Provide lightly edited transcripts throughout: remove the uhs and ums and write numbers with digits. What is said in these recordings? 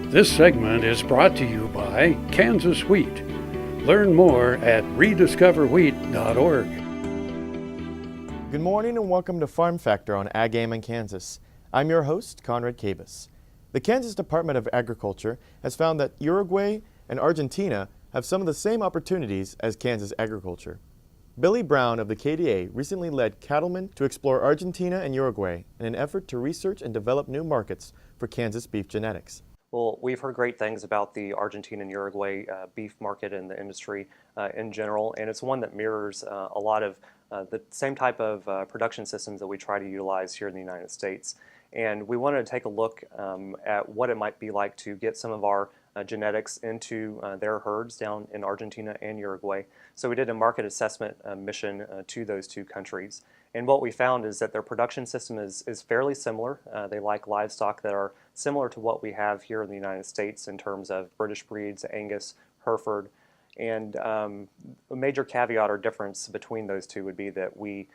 This segment is brought to you by Kansas Wheat. Learn more at rediscoverwheat.org. Good morning and welcome to Farm Factor on Ag Game in Kansas. I'm your host, Conrad Cavus. The Kansas Department of Agriculture has found that Uruguay and Argentina have some of the same opportunities as Kansas agriculture. Billy Brown of the KDA recently led cattlemen to explore Argentina and Uruguay in an effort to research and develop new markets for Kansas beef genetics. Well, we've heard great things about the Argentina and Uruguay beef market and the industry in general, and it's one that mirrors a lot of the same type of production systems that we try to utilize here in the United States. And we wanted to take a look at what it might be like to get some of our genetics into their herds down in Argentina and Uruguay. So we did a market assessment mission to those two countries. And what we found is that their production system is fairly similar. They like livestock that are similar to what we have here in the United States in terms of British breeds, Angus, Hereford. And a major caveat or difference between those two would be that we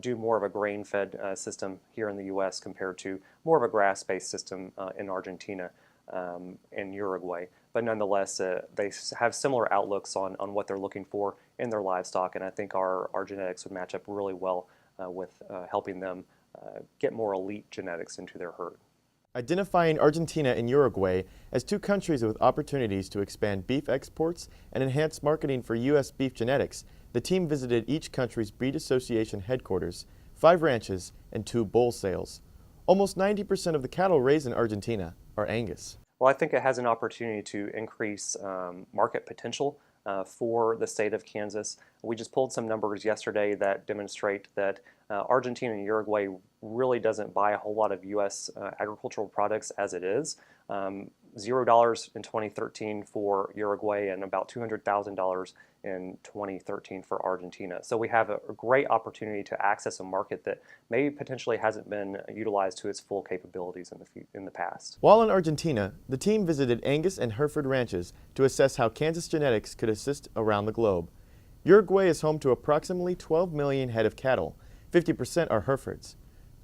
do more of a grain-fed system here in the U.S. compared to more of a grass-based system in Argentina and Uruguay. But nonetheless, they have similar outlooks on what they're looking for in their livestock, and I think our genetics would match up really well with helping them get more elite genetics into their herd. Identifying Argentina and Uruguay as two countries with opportunities to expand beef exports and enhance marketing for U.S. beef genetics, the team visited each country's breed association headquarters, 5 ranches, and 2 bull sales. Almost 90% of the cattle raised in Argentina are Angus. Well, I think it has an opportunity to increase market potential for the state of Kansas. We just pulled some numbers yesterday that demonstrate that Argentina and Uruguay really doesn't buy a whole lot of U.S. Agricultural products as it is. $0 in 2013 for Uruguay and about $200,000 in 2013 for Argentina. So we have a great opportunity to access a market that maybe potentially hasn't been utilized to its full capabilities in the past. While in Argentina, the team visited Angus and Hereford ranches to assess how Kansas genetics could assist around the globe. Uruguay is home to approximately 12 million head of cattle. 50% are Herefords,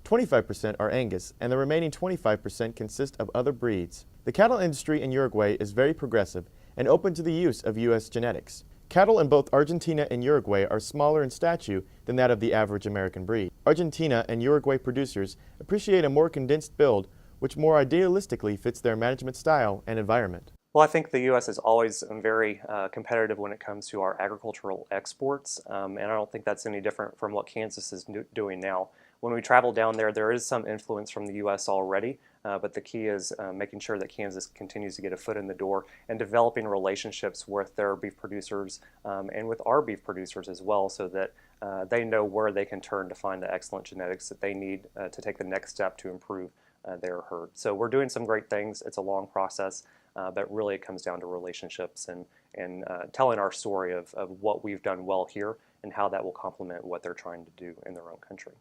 25% are Angus, and the remaining 25% consist of other breeds. The cattle industry in Uruguay is very progressive and open to the use of U.S. genetics. Cattle in both Argentina and Uruguay are smaller in stature than that of the average American breed. Argentina and Uruguay producers appreciate a more condensed build, which more idealistically fits their management style and environment. Well, I think the U.S. is always very competitive when it comes to our agricultural exports, and I don't think that's any different from what Kansas is doing now. When we travel down there, there is some influence from the U.S. already, but the key is making sure that Kansas continues to get a foot in the door and developing relationships with their beef producers and with our beef producers as well, so that they know where they can turn to find the excellent genetics that they need to take the next step to improve their herd. So we're doing some great things. It's a long process, but really it comes down to relationships and telling our story of what we've done well here and how that will complement what they're trying to do in their own country.